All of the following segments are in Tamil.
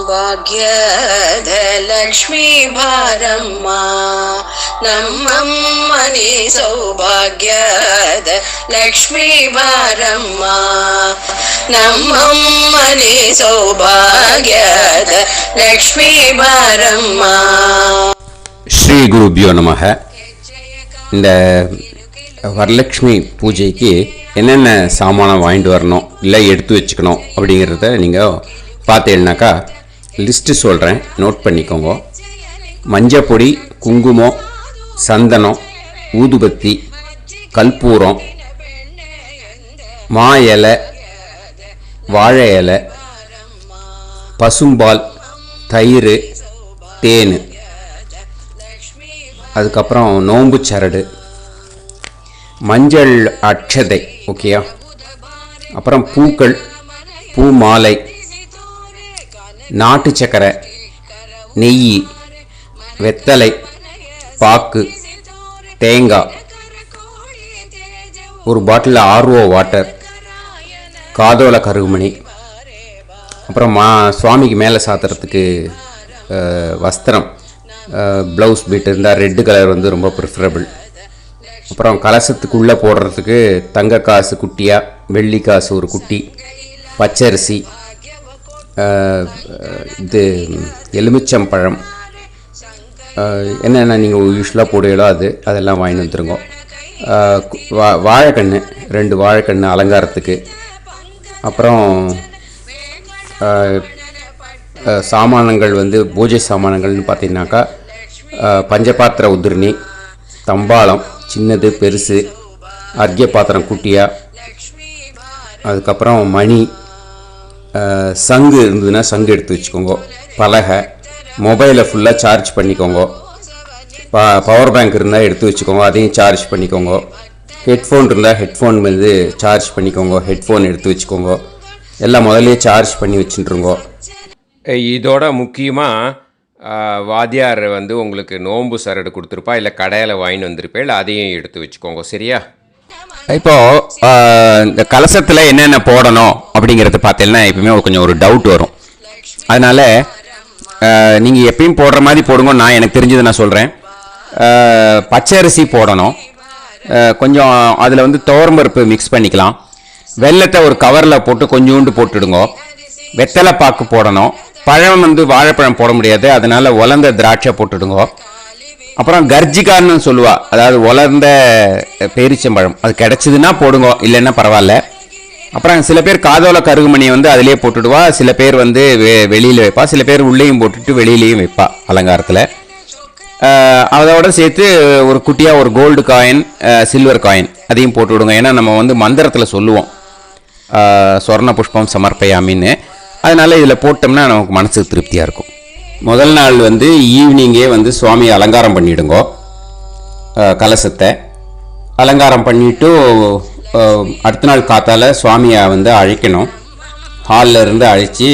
ಭಾಗ್ಯದ ಲಕ್ಷ್ಮೀ ಬಾರಮ್ಮ ನಮ್ಮಮ್ಮನಿ ಸೌಭಾಗ್ಯದ ಲಕ್ಷ್ಮೀ ಬಾರಮ್ಮ ನಮ್ಮಮ್ಮನಿ ಸೌಭಾಗ್ಯದ ಲಕ್ಷ್ಮೀ ಬಾರಮ್ಮ. ஸ்ரீ குருபியோ நமக. இந்த வரலட்சுமி பூஜைக்கு என்னென்ன சாமானம் வாங்கிட்டு வரணும் இல்லை எடுத்து வச்சுக்கணும் அப்படிங்கிறத நீங்கள் பார்த்தீங்கன்னாக்கா லிஸ்ட்டு சொல்கிறேன், நோட் பண்ணிக்கோங்க. மஞ்சப்பொடி, குங்குமம், சந்தனம், ஊதுபத்தி, கற்பூரம், மா இலை, வாழை இலை, பசும்பால், தயிர், தேன், அதுக்கப்புறம் நோம்பு சரடு, மஞ்சள் அட்சதை, ஓகேயா, அப்புறம் பூக்கள், பூ மாலை, நாட்டு சக்கரை, நெய், வெத்தலை, பாக்கு, தேங்காய், ஒரு பாட்டில் ஆர்ஓ வாட்டர், காதோல கருகுமணி, அப்புறம் சுவாமிக்கு மேலே சாத்துறதுக்கு வஸ்திரம், ப்ளவுஸ் பீட் இருந்தால் ரெட்டு கலர் வந்து ரொம்ப ப்ரிஃபரபிள். அப்புறம் கலசத்துக்குள்ளே போடுறதுக்கு தங்க காசு குட்டியாக, வெள்ளி காசு ஒரு குட்டி, பச்சரிசி, இது எலுமிச்சம்பழம், என்னென்ன நீங்கள் யூஸ்வலாக போடுவீங்களோ அதெல்லாம் வாங்கிட்டு வந்துருங்க. வாழைக்கன்று 2 வாழைக்கன்று அலங்காரத்துக்கு. அப்புறம் சாமானங்கள் வந்து பூஜை சாமானங்கள்னு பார்த்தீங்கன்னாக்கா பஞ்சபாத்திர உதிர்ணி, தம்பாளம் சின்னது பெருசு, அர்க்கிய பாத்திரம் குட்டியாக, அதுக்கப்புறம் மணி, சங்கு இருந்ததுன்னா சங்கு எடுத்து வச்சுக்கோங்க, பலகை, மொபைலை ஃபுல்லாக சார்ஜ் பண்ணிக்கோங்க, பவர் பேங்க் இருந்தால் எடுத்து வச்சுக்கோங்க, அதையும் சார்ஜ் பண்ணிக்கோங்க, ஹெட்ஃபோன் இருந்தால் ஹெட்ஃபோன் வந்து சார்ஜ் பண்ணிக்கோங்க, ஹெட்ஃபோன் எடுத்து வச்சுக்கோங்க, எல்லாம் முதலே சார்ஜ் பண்ணி வச்சுட்டுருங்கோ. இதோட முக்கியமாக வாத்தியார் வந்து உங்களுக்கு நோம்பு சரடு கொடுத்துருப்பா, இல்லை கடையில் வாங்கிட்டு வந்திருப்பேன், இல்லை அதையும் எடுத்து வச்சுக்கோங்க, சரியா? இப்போது இந்த கலசத்தில் என்னென்ன போடணும் அப்படிங்கிறது பார்த்தீங்கன்னா எப்பவுமே கொஞ்சம் ஒரு டவுட் வரும். அதனால் நீங்கள் எப்பயும் போடுற மாதிரி போடுங்க. நான் எனக்கு தெரிஞ்சது நான் சொல்கிறேன். பச்சரிசி போடணும், கொஞ்சம் அதில் வந்து துவரம்பருப்பு மிக்ஸ் பண்ணிக்கலாம், வெல்லத்தை ஒரு கவரில் போட்டு கொஞ்சோண்டு போட்டுடுங்க, வெத்தலை பாக்கு போடணும், பழம் வந்து வாழைப்பழம் போட முடியாது, அதனால் உலர்ந்த திராட்சை போட்டுடுங்க, அப்புறம் கர்ஜிகான்னு சொல்லுவா, அதாவது உலர்ந்த பேரிச்சம்பழம், அது கிடச்சிதுன்னா போடுங்க, இல்லைன்னா பரவாயில்ல. அப்புறம் சில பேர் காதோல கருகுமணியை வந்து அதிலே போட்டுடுவா, சில பேர் வந்து வெளியில் வைப்பா, சில பேர் உள்ளேயும் போட்டுட்டு வெளியிலையும் வைப்பா அலங்காரத்தில். அதோட சேர்த்து ஒரு குட்டியாக ஒரு கோல்டு காயின், சில்வர் காயின் அதையும் போட்டு விடுங்க. ஏன்னா நம்ம வந்து மந்திரத்தில் சொல்லுவோம் சொர்ண புஷ்பம் சமர்ப்பயாமின்னு, அதனால் இதில் போட்டோம்னா நமக்கு மனசுக்கு திருப்தியாக இருக்கும். முதல் நாள் வந்து ஈவினிங்கே வந்து சுவாமியை அலங்காரம் பண்ணிவிடுங்க. கலசத்தை அலங்காரம் பண்ணிவிட்டு அடுத்த நாள் காத்தால் சுவாமியை வந்து அழைக்கணும். ஹாலில் இருந்து அழைச்சி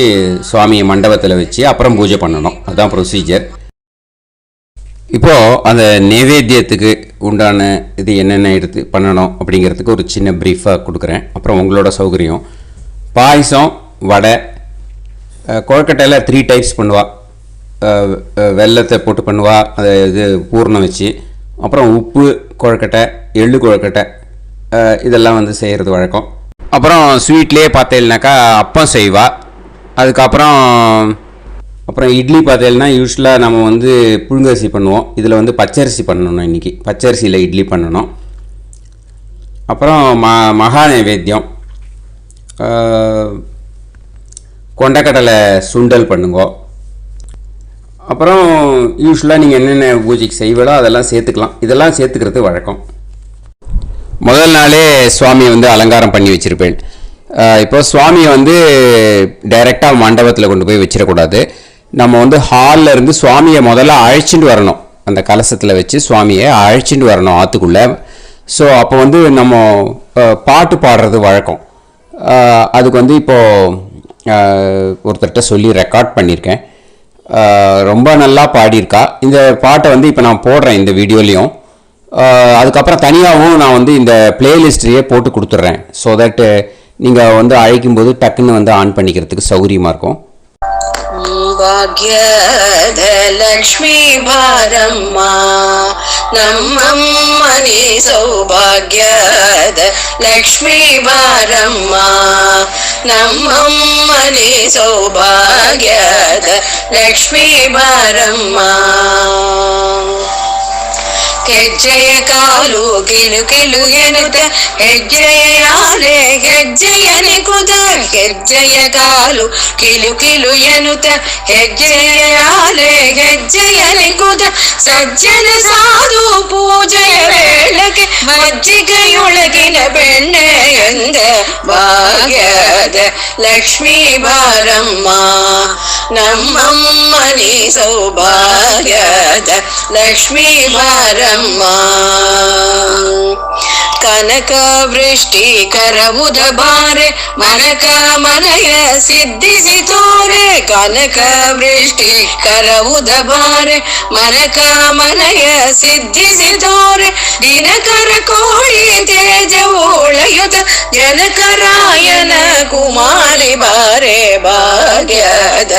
சுவாமியை மண்டபத்தில் வச்சு அப்புறம் பூஜை பண்ணணும். அதுதான் ப்ரொசீஜர். இப்போது அந்த நைவேத்தியத்துக்கு உண்டான இது என்னென்ன எடுத்து பண்ணணும் அப்படிங்கிறதுக்கு ஒரு சின்ன ப்ரீஃபாக கொடுக்குறேன், அப்புறம் உங்களோட சௌகரியம். பாயசம், வடை, கொழுக்கட்டையில் 3 டைப்ஸ் பண்ணுவாள். வெல்லத்தை போட்டு பண்ணுவாள், அதை இது பூர்ணம் வச்சு, அப்புறம் உப்பு கொழுக்கட்டை, எள்ளு கொழுக்கட்டை, இதெல்லாம் வந்து செய்கிறது வழக்கம். அப்புறம் ஸ்வீட்லேயே பார்த்தீங்கன்னாக்கா அப்பம் செய்வாள். அதுக்கப்புறம் இட்லி பார்த்தீங்கன்னா யூஸ்வலாக நம்ம வந்து புழுங்கரிசி பண்ணுவோம், இதில் வந்து பச்சரிசி பண்ணணும். இன்றைக்கி பச்சரிசியில் இட்லி பண்ணணும். அப்புறம் மகா நைவேத்தியம், கொண்டக்கடலை சுண்டல் பண்ணுங்க. அப்புறம் யூஸ்வலாக நீங்கள் என்னென்ன பூஜைக்கு செய்வீங்களோ அதெல்லாம் சேர்த்துக்கலாம். இதெல்லாம் சேர்த்துக்கிறது வழக்கம். முதல் நாளே சுவாமியை வந்து அலங்காரம் பண்ணி வச்சுருப்பேன். இப்போ சுவாமியை வந்து டைரெக்டாக மண்டபத்தில் கொண்டு போய் வச்சிடக்கூடாது. நம்ம வந்து ஹாலில் இருந்து சுவாமியை முதல்ல அழைச்சிட்டு வரணும். அந்த கலசத்தில் வச்சு சுவாமியை அழைச்சிட்டு வரணும் ஆற்றுக்குள்ளே. ஸோ அப்போ வந்து நம்ம பாட்டு பாடுறது வழக்கம். அதுக்கு வந்து இப்போது ஒருத்தர்கிட்ட சொல்லி ரெக்கார்ட் பண்ணியிருக்கேன். ரொம்ப நல்லா பாடியிருக்கா. இந்த பாட்டை வந்து இப்போ நான் போடுறேன் இந்த வீடியோலையும். அதுக்கப்புறம் தனியாகவும் நான் வந்து இந்த பிளேலிஸ்ட்லேயே போட்டு கொடுத்துட்றேன். ஸோ தட் நீங்கள் வந்து அழைக்கும்போது டக்குன்னு வந்து ஆன் பண்ணிக்கிறதுக்கு சௌகரியமாக இருக்கும். ಸೌಭಾಗ್ಯದ ಲಕ್ಷ್ಮೀ ಬಾರಮ್ಮ ನಮ್ಮಮ್ಮನಿ ಸೌಭಾಗ್ಯದ ಲಕ್ಷ್ಮೀ ಬಾರಮ್ಮ ನಮ್ಮಮ್ಮನಿ ಸೌಭಾಗ್ಯದ ಲಕ್ಷ್ಮೀ ಬಾರಮ್ಮ ಹೆಜ್ಜೆಯ ಕಾಲು ಕಿಲು ಕಿಲು ಎನ್ನುತ್ತ ಹೆಜ್ಜೆಯಾಲೆ ಹೆಜ್ಜೆಯನೆ ಕುದ ಹೆಜ್ಜೆಯ ಕಾಲು ಕಿಲು ಕಿಲು ಎನ್ನುತ್ತ ಹೆಜ್ಜೆಯಾಲೆ ಹೆಜ್ಜೆಯನೆ ಕುದ ಸಜ್ಜನ ಸಾಧು ಪೂಜೆಯ ವೇಳಕ್ಕೆ ಮಜ್ಜಿಗೆಯೊಳಗಿನ ಬೆಣ್ಣೆ ಎಂದ ಭಾಗ್ಯದ ಲಕ್ಷ್ಮೀ ಬಾರಮ್ಮ ನಮ್ಮಮ್ಮನಿ ಸೌಭಾಗ್ಯದ ಲಕ್ಷ್ಮೀ ಬಾರಮ್ಮ ಕನಕ ವೃಷ್ಟಿ ಕರವುದ ಬಾರೆ ಮನಕ ಮನಯ ಸಿದ್ಧಿಸಿ ತೋರೆ ಕನಕ ವೃಷ್ಟಿ ಕರವುದ ಬಾರೆ ಮನಕ ಮನಯ ಸಿದ್ಧಿಸಿ ತೋರೆ ದಿನಕರ ಕೋಳಿ ತೇಜವು ಉಳಯುತ ಜನಕರಾಯನ ಕುಮಾರಿ ಬಾರೆ ಭಾಗ್ಯದ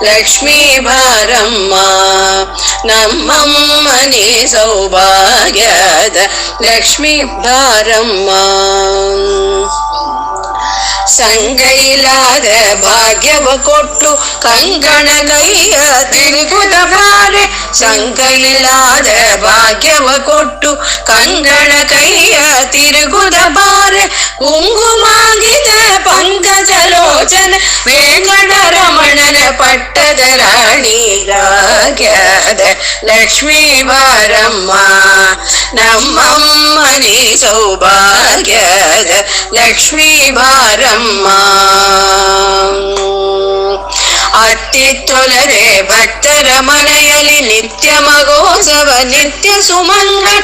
ಲಕ್ಷ್ಮೀ ಬಾರಮ್ಮ ನಮ್ಮಮ್ಮನಿ ಸೌಭಾಗ್ಯದ ಲಕ್ಷ್ಮೀ ಬಾರಮ್ಮ ಸಂಗೈಲಾದ ಭಾಗ್ಯವ ಕೊಟ್ಟು ಕಂಗಣ ಕೈಯ ತಿರುಗುದ ಬಾರೆ ಸಂಗೈಲಾದ ಭಾಗ್ಯವ ಕೊಟ್ಟು ಕಂಗಣ ಕೈಯ ತಿರುಗುದ ಬಾರೆ ಕುಂಗುಮಾಗಿದ ಪಂಕಜಲೋಚನ ವೆಂಕಟರಮಣನ ಪಟ್ಟದ ರಾಣಿ ಭಾಗ್ಯದ ಲಕ್ಷ್ಮೀ ಬಾರಮ್ಮ ನಮ್ಮಮ್ಮನಿ ಸೌಭಾಗ್ಯದ ಲಕ್ಷ್ಮೀ ಬಾರಮ್ಮ ಅತ್ತಿತ್ತೊಲರೆ ಭಕ್ತರ ಮನೆಯಲ್ಲಿ ನಿತ್ಯ ಮಗೋತ್ಸವ ನಿತ್ಯ ಸುಮಂಗಳ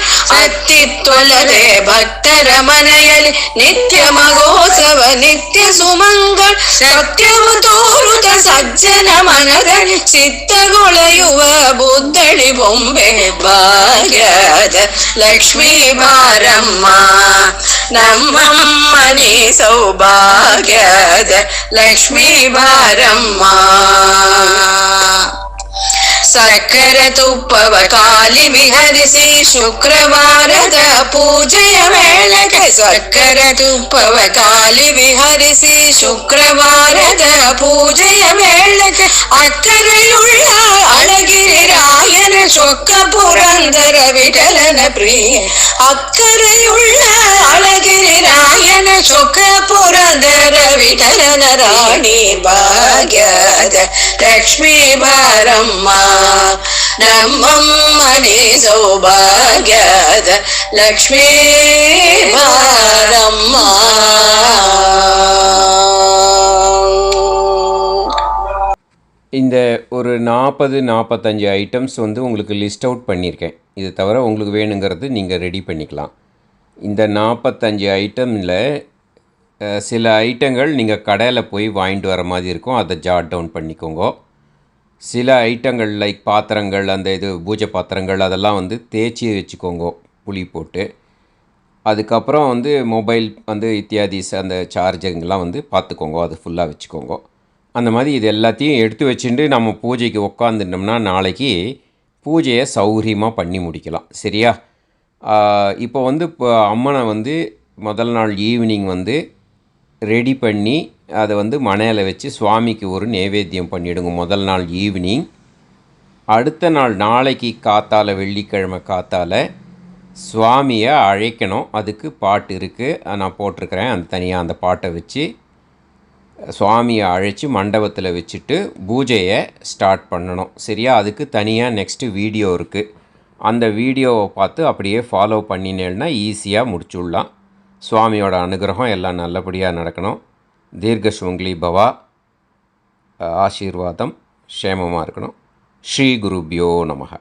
ಅತ್ತಿತ್ತೊಲರೆ ಭಕ್ತರ ಮನೆಯಲ್ಲಿ ನಿತ್ಯ ಮಗೋತ್ಸವ ನಿತ್ಯ ಸುಮಂಗಳ ಸತ್ಯವು ತೋರುತ ಸಜ್ಜನ ಮನದಲ್ಲಿ ಚಿತ್ತಗೊಳೆಯುವ ಬುದ್ಧಳಿ ಬೊಂಬೆ ಭಾಗ್ಯದ ಲಕ್ಷ್ಮೀ ಬಾರಮ್ಮ ನಮ್ಮಮ್ಮನಿ ಸೌಭಾಗ್ಯದ ಲಕ್ಷ್ಮೀ ಬಾರಮ್ಮ ಸಕ್ಕರ ತುಪ್ಪವ ಕಾಲಿ ವಿಹರಿಸಿ ಶುಕ್ರವಾರದ ಪೂಜೆಯ ವೇಳೆಗೆ ಸಕ್ಕರ ತುಪ್ಪವ ಕಾಲಿ ವಿಹರಿಸಿ ಶುಕ್ರವಾರದ ಪೂಜೆಯ ವೇಳೆಗೆ ಅಕ್ಕರೆಯುಳ್ಳ ಅಳಗಿರಿ ರಾಯನ ಚೊಕ್ಕ ಪುರಂದರ ವಿಠಲನ ಪ್ರಿಯ ಅಕ್ಕರೆಯುಳ್ಳ ಅಳಗಿರಿ ರಾಯನ ಚೊಕ್ಕ ಪುರಂದರ ವಿಠಲನ ರಾಣಿ ಭಾಗ್ಯದ ಲಕ್ಷ್ಮೀ ಬಾರಮ್ಮ ನಮ್ಮಮ್ಮನಿ ಸೌಭಾಗ್ಯದ லக்ஷ்மி பாரம்மா. இந்த ஒரு 40-45 ஐட்டம்ஸ் வந்து உங்களுக்கு லிஸ்ட் அவுட் பண்ணியிருக்கேன். இது தவிர உங்களுக்கு வேணுங்கிறது நீங்கள் ரெடி பண்ணிக்கலாம். இந்த 45 ஐட்டமில் சில ஐட்டங்கள் நீங்கள் கடையில் போய் வாங்கிட்டு வர மாதிரி இருக்கும், அதை ஜாட் டவுன் பண்ணிக்கோங்க. சில ஐட்டங்கள் லைக் பாத்திரங்கள், அந்த இது பூஜை பாத்திரங்கள், அதெல்லாம் வந்து தேய்ச்சி வச்சுக்கோங்க புளி போட்டு. அதுக்கப்புறம் வந்து மொபைல் வந்து இத்தியாதிஸ் அந்த சார்ஜருங்கெலாம் வந்து பார்த்துக்கோங்க, அது ஃபுல்லாக வச்சுக்கோங்க. அந்த மாதிரி இது எல்லாத்தையும் எடுத்து வச்சுட்டு நம்ம பூஜைக்கு உட்காந்துட்டோம்னா நாளைக்கு பூஜையை சௌகரியமாக பண்ணி முடிக்கலாம். சரியா? இப்போ வந்து இப்போ அம்மனை வந்து முதல் நாள் ஈவினிங் வந்து ரெடி பண்ணி அதை வந்து மனையில் வச்சு சுவாமிக்கு ஒரு நைவேத்தியம் பண்ணிவிடுங்க முதல் நாள் ஈவினிங். அடுத்த நாள் நாளைக்கு காத்தால, வெள்ளிக்கிழமை காத்தால சுவாமியை அழைக்கணும். அதுக்கு பாட்டு இருக்குது, நான் போட்டிருக்கிறேன். அந்த தனியாக அந்த பாட்டை வச்சு சுவாமியை அழைச்சி மண்டபத்தில் வச்சுட்டு பூஜையை ஸ்டார்ட் பண்ணணும். சரியா? அதுக்கு தனியாக நெக்ஸ்ட்டு வீடியோ இருக்குது. அந்த வீடியோவை பார்த்து அப்படியே ஃபாலோ பண்ணினேன்னா ஈஸியாக முடிச்சுடலாம். சுவாமியோட அனுகிரகம் எல்லாம் நல்லபடியாக நடக்கணும். தீர்க்க சுமங்கலி பவா, ஆசீர்வாதம், க்ஷேமமாக இருக்கணும். ஸ்ரீ குருபியோ நமக.